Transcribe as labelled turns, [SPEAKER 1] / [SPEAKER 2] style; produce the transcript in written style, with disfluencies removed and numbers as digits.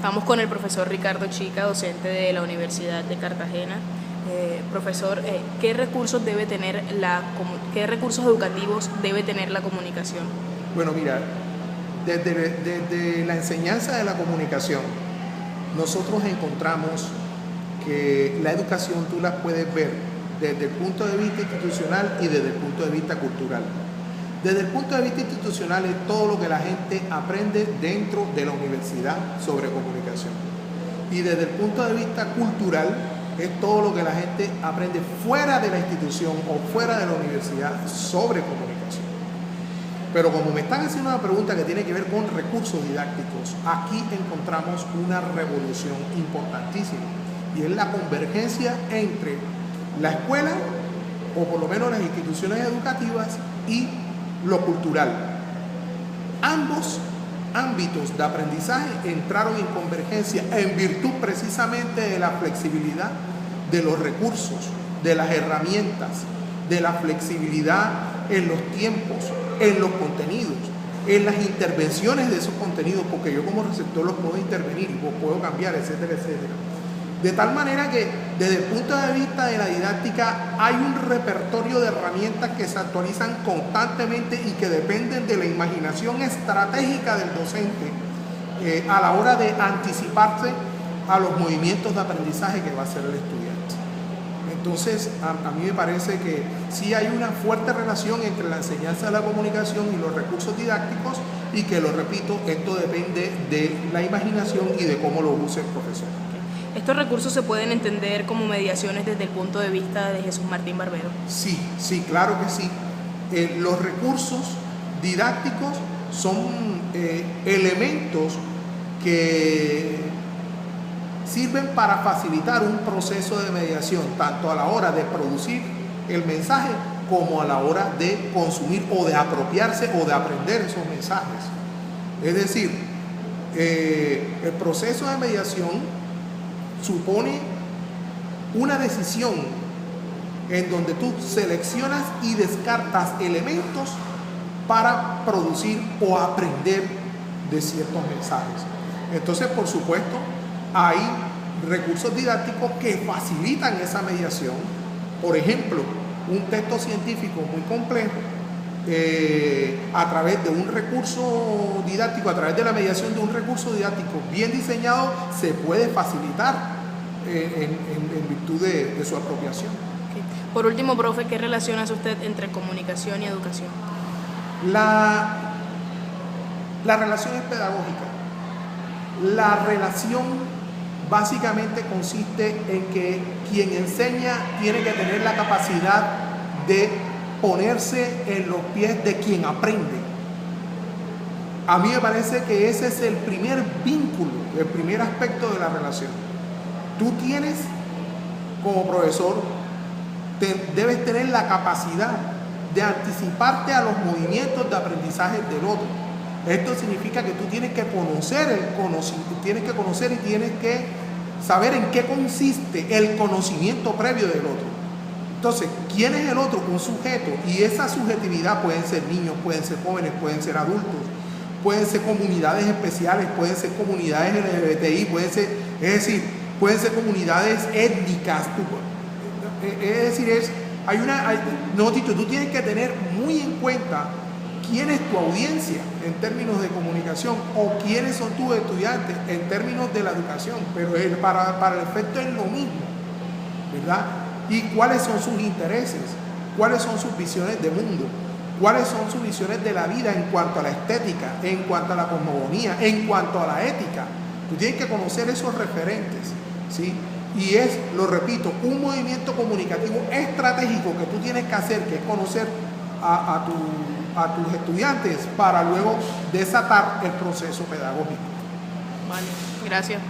[SPEAKER 1] Estamos con el profesor Ricardo Chica, docente de la Universidad de Cartagena. Profesor, ¿qué recursos debe tener qué recursos educativos debe tener la comunicación?
[SPEAKER 2] Bueno, mira, desde la enseñanza de la comunicación, nosotros encontramos que la educación tú la puedes ver desde el punto de vista institucional y desde el punto de vista cultural. Desde el punto de vista institucional es todo lo que la gente aprende dentro de la universidad sobre comunicación. Y desde el punto de vista cultural es todo lo que la gente aprende fuera de la institución o fuera de la universidad sobre comunicación. Pero como me están haciendo una pregunta que tiene que ver con recursos didácticos, aquí encontramos una revolución importantísima y es la convergencia entre la escuela, o por lo menos las instituciones educativas, y lo cultural. Ambos ámbitos de aprendizaje entraron en convergencia en virtud precisamente de la flexibilidad de los recursos, de las herramientas, de la flexibilidad en los tiempos, en los contenidos, en las intervenciones de esos contenidos, porque yo como receptor los puedo intervenir y puedo cambiar, etcétera, etcétera. De tal manera que desde el punto de vista de la didáctica hay un repertorio de herramientas que se actualizan constantemente y que dependen de la imaginación estratégica del docente a la hora de anticiparse a los movimientos de aprendizaje que va a hacer el estudiante. Entonces, a mí me parece que sí hay una fuerte relación entre la enseñanza de la comunicación y los recursos didácticos y que, lo repito, esto depende de la imaginación y de cómo lo use el profesor.
[SPEAKER 1] ¿Estos recursos se pueden entender como mediaciones desde el punto de vista de Jesús Martín Barbero?
[SPEAKER 2] Sí, claro que sí. Los recursos didácticos son elementos que sirven para facilitar un proceso de mediación, tanto a la hora de producir el mensaje como a la hora de consumir o de apropiarse o de aprender esos mensajes. Es decir, el proceso de mediación supone una decisión en donde tú seleccionas y descartas elementos para producir o aprender de ciertos mensajes. Entonces, por supuesto, hay recursos didácticos que facilitan esa mediación. Por ejemplo, un texto científico muy complejo, a través de un recurso didáctico, a través de la mediación de un recurso didáctico bien diseñado, se puede facilitar en virtud de su apropiación.
[SPEAKER 1] Okay. Por último, profe, ¿qué relación hace usted entre comunicación y educación?
[SPEAKER 2] La relación es pedagógica. La relación básicamente consiste en que quien enseña tiene que tener la capacidad de ponerse en los pies de quien aprende. A mí me parece que ese es el primer vínculo, el primer aspecto de la relación. Tú tienes, como profesor, debes tener la capacidad de anticiparte a los movimientos de aprendizaje del otro. Esto significa que tú tienes que conocer y tienes que saber en qué consiste el conocimiento previo del otro. Entonces, ¿quién es el otro? Un sujeto. Y esa subjetividad pueden ser niños, pueden ser jóvenes, pueden ser adultos, pueden ser comunidades especiales, pueden ser comunidades LGBTI, pueden ser comunidades étnicas. Es decir, tú tienes que tener muy en cuenta quién es tu audiencia en términos de comunicación o quiénes son tus estudiantes en términos de la educación, pero para el efecto es lo mismo, ¿verdad? Y cuáles son sus intereses, cuáles son sus visiones de mundo, cuáles son sus visiones de la vida en cuanto a la estética, en cuanto a la cosmogonía, en cuanto a la ética. Tú tienes que conocer esos referentes, ¿sí? Y es, lo repito, un movimiento comunicativo estratégico que tú tienes que hacer, que es conocer a tus estudiantes para luego desatar el proceso pedagógico.
[SPEAKER 1] Vale, gracias.